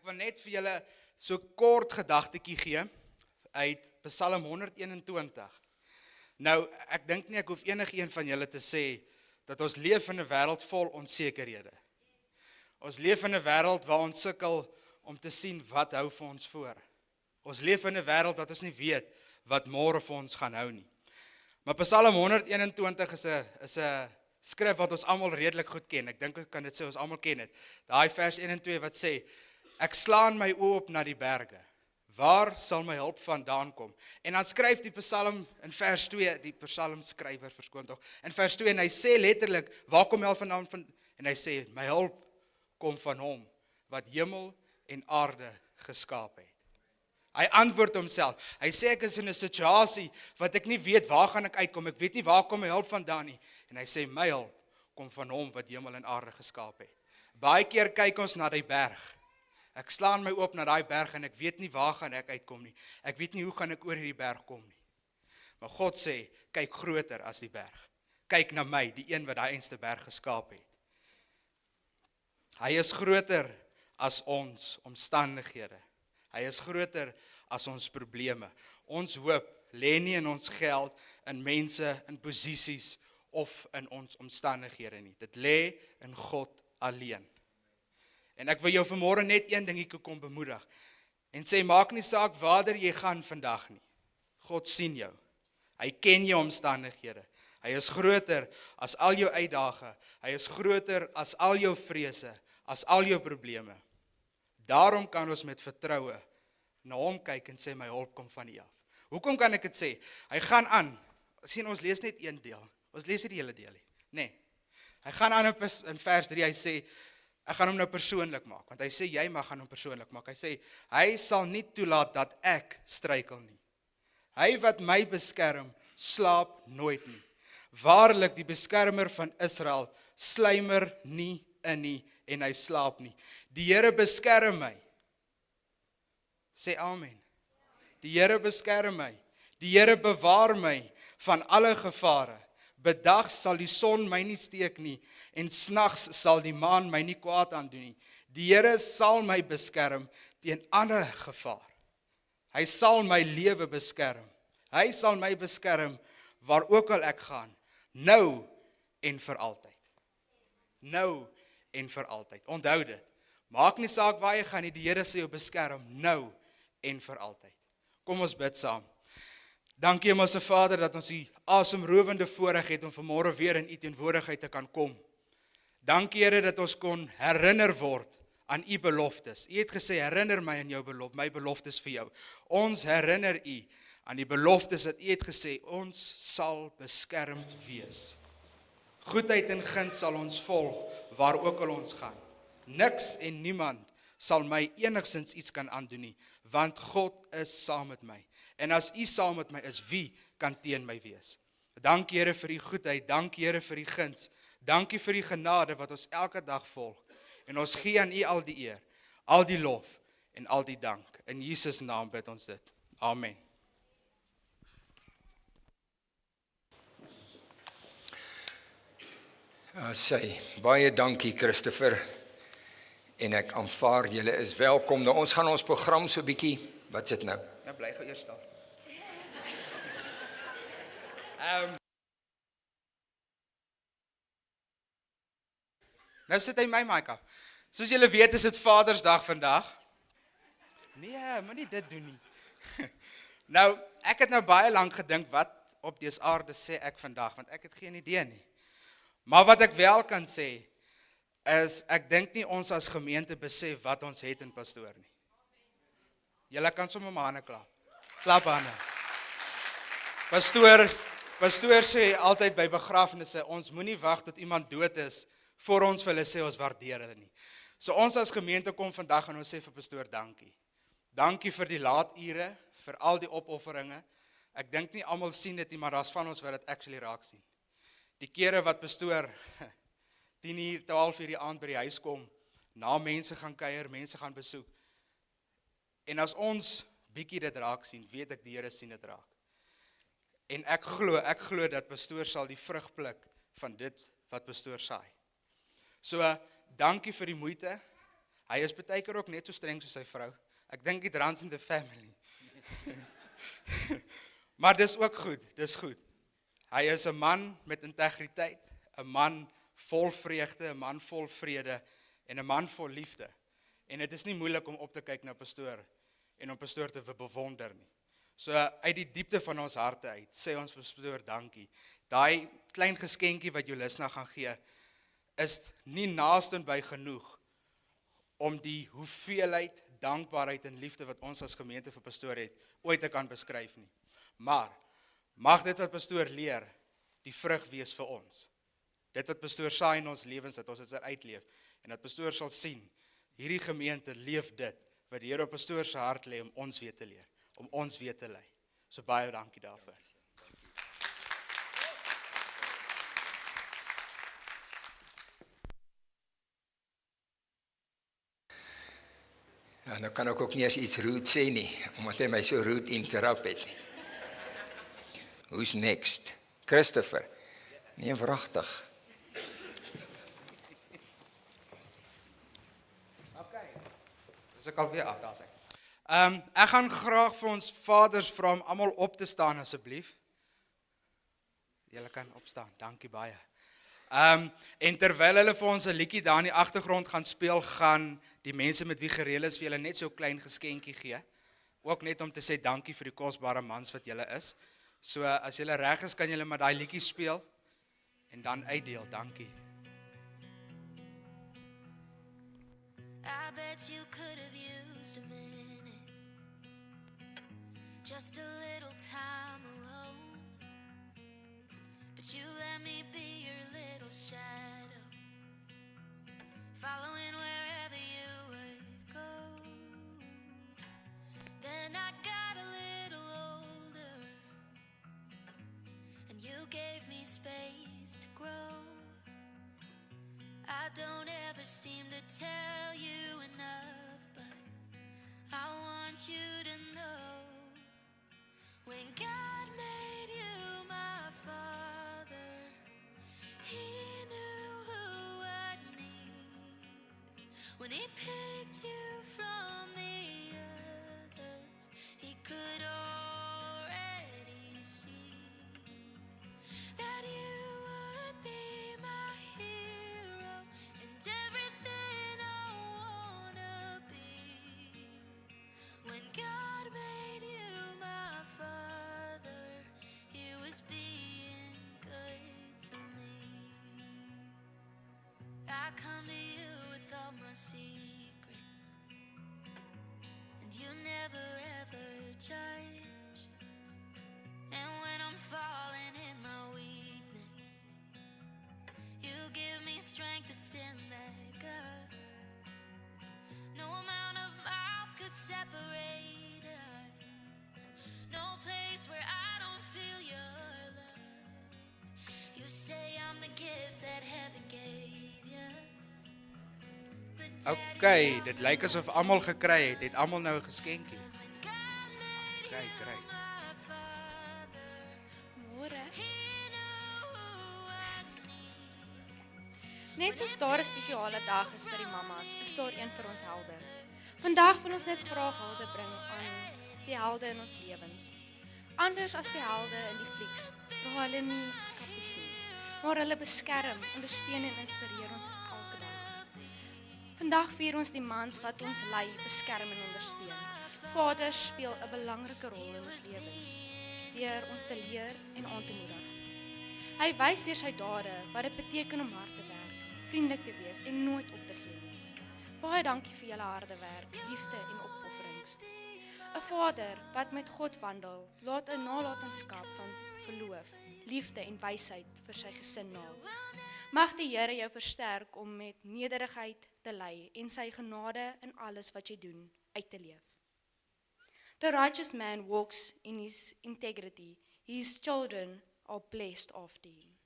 wil net vir julle so kort gedagtetjie gee uit Psalm 121. Nou, ek dink nie ek hoef enigiemand van julle te sê dat ons leef in 'n wêreld vol onsekerhede. Ons leef in 'n wêreld waar ons sukkel om te sien wat hou vir ons voor. Ons leef in 'n wêreld wat ons nie weet wat môre vir ons gaan hou nie. Maar Psalm 121 is 'n skrif wat ons almal redelik goed ken. Ek dink ek kan dit sê, ons almal ken dit. Daai vers 1 en 2 wat sê, ek slaan my oë op na die berge. Waar sal my hulp vandaan kom? En dan skryf die Psalm in vers 2, die psalmskrywer verskoon tog, in vers 2 en hy sê letterlik, waar kom my hulp vandaan? En hy sê, my hulp kom van hom wat hemel en aarde geskaap het. Hy antwoord homself. Hy sê ek is in 'n situasie wat ek nie weet waar gaan ek uitkom. Ek weet nie waar kom my hulp vandaan nie. En hy sê my hulp kom van hom wat hemel en aarde geskaap het. Baie keer kyk ons na die berg. Ek slaan my oop na daai berg en ek weet nie waar gaan ek uitkom nie. Ek weet nie hoe gaan ek oor hierdie berg kom nie. Maar God sê, kyk groter as die berg. Kyk na my, die een wat daai eenste berg geskaap het. Hy is groter as ons omstandighede. Hy is groter as ons probleme. Ons hoop lê nie in ons geld, in mense, in posisies of in ons omstandighede nie. Dit lê in God alleen. En ek wil jou vanmôre net een dingetjie kom bemoedig. En sê, maak nie saak waar jy gaan vandag nie. God sien jou. Hy ken jou omstandighede. Hy is groter as al jou uitdagings. Hy is groter as al jou vrese, as al jou probleme. Daarom kan ons met vertroue na hom kyk en sê, my hulp kom van U af. Hoekom kan ek dit sê? Hy gaan aan. Sien, ons lees net een deel. Ons lees nie die hele deel nie. Nee. Hy gaan aan in vers 3, hy sê, ek gaan hom nou persoonlik maak, want hy sê, jy mag gaan hom persoonlik maak. Hy sê, hy sal nie toelaat dat ek struikel nie. Hy wat my beskerm, slaap nooit nie. Waarlik, die beskermer van Israel, sluimer nie in nie, en hy slaap nie. Die Here beskerm my. Sê amen. Die Here beskerm my. Die Here bewaar my van alle gevare. Bedag sal die son my nie steek nie, en snags sal die maan my nie kwaad aandoen nie. Die Here sal my beskerm teen alle gevaar. Hy sal my lewe beskerm. Hy sal my beskerm waar ook al ek gaan, nou en vir altyd. Nou en vir altyd. Onthou dit. Maak nie saak waar jy gaan nie, die Here sal jou beskerm nou en vir altyd. Kom ons bid saam. Dankie Hemelse Vader dat ons die asemrowende voorreg het om vanmôre weer in U teenwoordigheid te kan kom. Dankie Here dat ons kon herinner word aan U beloftes. U het gesê herinner my aan jou my beloftes vir jou. Ons herinner U aan die beloftes dat U het gesê ons sal beskermd wees. Goedheid en guns sal ons volg waar ook al ons gaan. Niks en niemand sal my enigsins iets kan aandoen nie, want God is saam met my. En as U saam met my is, wie kan teen my wees? Dankie Here vir U goedheid, dankie Here vir U guns, dankie vir U genade wat ons elke dag volg. En ons gee aan U al die eer, al die lof en al die dank. In Jesus naam bid ons dit. Amen. Baie dankie Christopher, en ek aanvaar julle is welkom. Nou, ons gaan ons program so bietjie, wat sit nou? Nou bly gou eers daar. Nou sit hy my mic af. Soos julle weet is dit Vadersdag vandag. Nee, moenie dit doen nie. Nou, ek het nou baie lank gedink, wat op dese aarde sê ek vandag, want ek het geen idee nie. Maar wat ek wel kan sê, is ek dink nie ons as gemeente besef wat ons het in pastoor nie. Julle kan sommer my hande klap. Klap hande. Pastoor sê altyd by begrafnisse, ons moenie wag tot iemand dood is, voor ons vir hulle sê ons waardeer hulle nie. So ons as gemeente kom vandag en ons sê vir pastoor dankie. Dankie vir die laat ure, vir al die opofferinge. Ek dink nie almal sien dit nie, maar daar's van ons wat dit actually raak sien. Die kere wat pastoor 10:00, 12:00 die aand by die huis kom, na mense gaan kuier, mense gaan besoek. En as ons bietjie dit raak sien, weet ek die Here sien dit raak. En ek glo dat pastoor sal die vrug pluk van dit wat pastoor saai. So, dankie vir die moeite. Hy is baie keer ook net so streng soos sy vrou. Ek dink it runs in the family. Maar dis ook goed, dis goed. Hy is 'n man met integriteit, 'n man vol vreugde, 'n man vol vrede en 'n man vol liefde. En dit is nie moeilik om op te kyk na pastoor en om pastoor te bewonder nie. So uit die diepte van ons harte uit sê ons vir pastoor dankie. Daai klein geskenkie wat Jolisna gaan gee, is nie naaste by genoeg om die hoeveelheid dankbaarheid en liefde wat ons as gemeente vir pastoor het, ooit te kan beskryf nie. Maar mag dit wat pastoor leer, die vrug wees vir ons. Dit wat pastoor saai in ons lewens, dat ons dit sal uitleef. En dat pastoor sal sien, hierdie gemeente leef dit, wat die Here op pastoor se hart lê om ons weer te leer, om ons weer te lei. So baie dankie daarvoor. Ja, nou kan ek ook nie eens iets rude sê nie, omdat hy my so rude interrupt het nie. Who's next? Christopher. Nee, wragtig. Dis ek alweer af, daar is ek. Ek gaan graag vir ons vaders vra om almal op te staan asseblief. Julle kan opstaan, dankie baie. En terwyl hulle vir ons 'n liedjie daar in die agtergrond gaan speel, gaan die mense met wie gereël is vir julle net so klein geskenkie gee. Ook net om te sê dankie vir die kosbare mans wat julle is. So as julle reg is, kan julle maar daai liedjie speel en dan uitdeel, dankie. I bet you could have used a minute, just a little time alone, but you let me be your little shadow, following wherever you would go. Then I got a little older, and you gave me space to grow. I don't ever seem to tell you enough, but I want you to know, when God made you my father, He knew who I'd need. When He picked you from the others, He could already see that you would be my hero and everything I wanna be. When God made you my father, He was being good to me. I come to you with all my secrets, and you never ever judge. And when I'm falling in my weakness, you give me strength to stand back up. No amount of miles could separate us, no place where I don't feel your love. You say I'm the gift that heaven gave you. Okay, dit lyk asof almal gekry het almal nou 'n geskenkie. Okay, great. Môre. Net soos daar 'n spesiale dag is vir die mammas, is daar een vir ons helde. Vandag wil ons net graag hulde bring aan die helde in ons lewens. Anders as die helde in die flieks, dra hulle nie kappies nie, maar hulle beskerm, ondersteun en inspireer ons elke dag. Vandag vier ons die mans wat ons lei, beskerm en ondersteun. Vaders speel 'n belangrike rol in ons lewens, deur ons te leer en aan te moedig. Hy wys deur sy dade wat dit beteken om hard te werk, vriendelik te wees en nooit op te gee nie. Baie dankie vir julle harde werk, liefde en opofferings. 'n Vader wat met God wandel, laat 'n nalatenskap van geloof, liefde en wysheid vir sy gesin na. Mag die Here jou versterk om met nederigheid te lei en sy genade in alles wat jy doen uit te leef. The righteous man walks in his integrity. His children are blessed after him.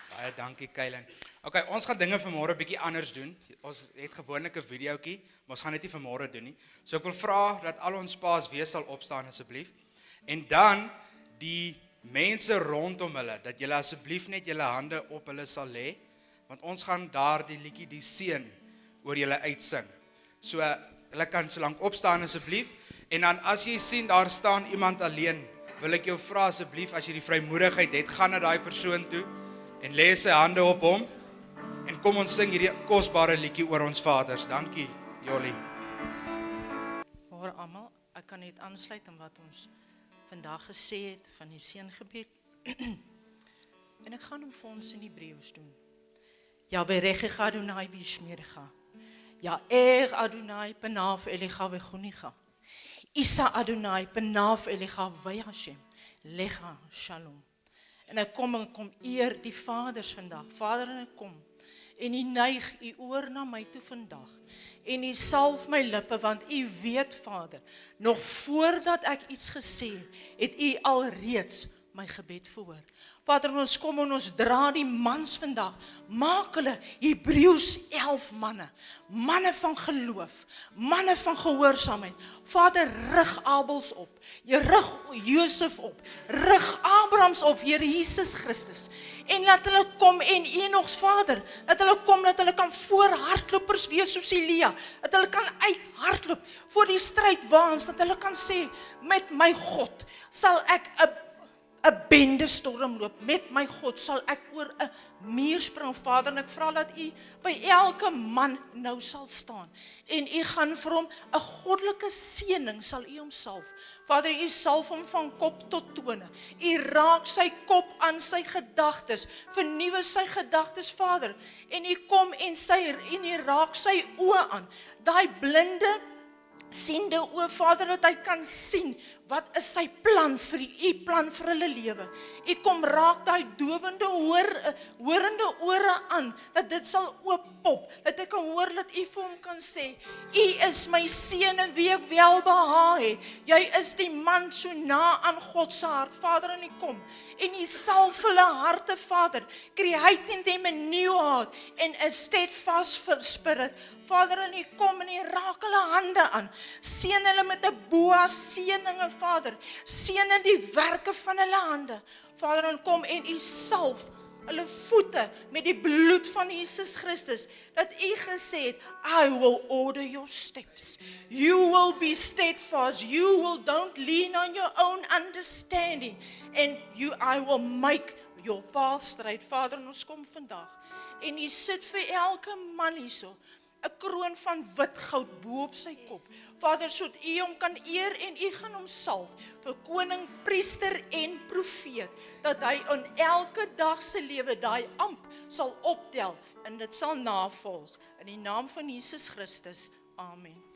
Baie dankie, Kylen. Okay, ons gaan dinge vanmôre 'n bietjie anders doen. Ons het gewoonlik 'n videoetjie, maar ons gaan dit nie vanmôre doen nie. So ek wil vra dat al ons paas weer sal opstaan asseblief. En dan die mense rondom hulle, dat julle asseblief net julle hande op hulle sal lê, want ons gaan daar die liedjie die seën oor julle uitsing. So hulle kan solank opstaan asseblief, en dan as jy sien daar staan iemand alleen, wil ek jou vra asseblief, as jy die vrymoedigheid het, gaan na daai persoon toe en lê sy hande op hom en kom ons sing hierdie kosbare liedjie oor ons vaders. Dankie, Jolly. Hoor almal, ek kan net aansluit aan wat ons vandag gesê het van die seëngebed. En ek gaan hom vir ons in Hebreëus doen. Yahweh Adonai bishmerecha. Ya'er Adonai panav elecha vechunicha. Isa Adonai panav elecha vayashem. Lecha shalom. En ek kom eer die vaders vandag. Vader, en ek kom en u neig u oor na my toe vandag. En u salf my lippe, want u weet, Vader, nog voordat ek iets gesê het u alreeds my gebed verhoor. Vader, ons kom en ons dra die mans vandag, maak hulle Hebreëus 11 manne van geloof, manne van gehoorsaamheid. Vader, rig Abels op, jy rig Josef op, rig Abrahams op, Here Jesus Christus. En laat hulle kom en Enogs, Vader, dat hulle kom, dat hulle kan voorhardlopers wees soos Elia, dat hulle kan uithardloop voor die strydwaans, dat hulle kan sê, met my God sal ek 'n bende storm loop, met my God sal ek oor 'n muur spring, Vader, en ek vra dat u by elke man nou sal staan, en u gaan vir hom 'n goddelike seëning, sal u hom salf. Vader, u salf hom van kop tot tone, u raak sy kop aan sy gedagtes, vernuwe sy gedagtes, Vader, en u kom en u raak sy oë aan, daai blinde, siende oë, Vader, dat hy kan sien, wat is sy plan vir u plan vir hulle lewe. U kom raak daai dowende horende ore aan, dat dit sal ooppop, dat ek kan hoor dat u vir hom kan sê, u is my seun in wie ek welbehaag het. Jy is die man so na aan God se hart, Vader, en u kom en u salf hulle harte, Vader, create in them a new heart and a steadfast spirit. Vader, en u kom en u raak hulle hande aan. Seën hulle met 'n Boas seëninge, Vader. Seën die werke van hulle hande. Vader, en kom en u salf hulle voete met die bloed van Jesus Christus. Dat u gesê het, I will order your steps. You will be steadfast. You will don't lean on your own understanding. And I will make your path straight. Vader, en ons kom vandag. En u sit vir elke man hierso 'n kroon van wit goud bo op sy kop. Vader, sodat u hom kan eer en u gaan hom salf vir koning, priester en profeet, dat hy in elke dag se lewe daai amp sal optel en dit sal navolg. In die naam van Jesus Christus. Amen.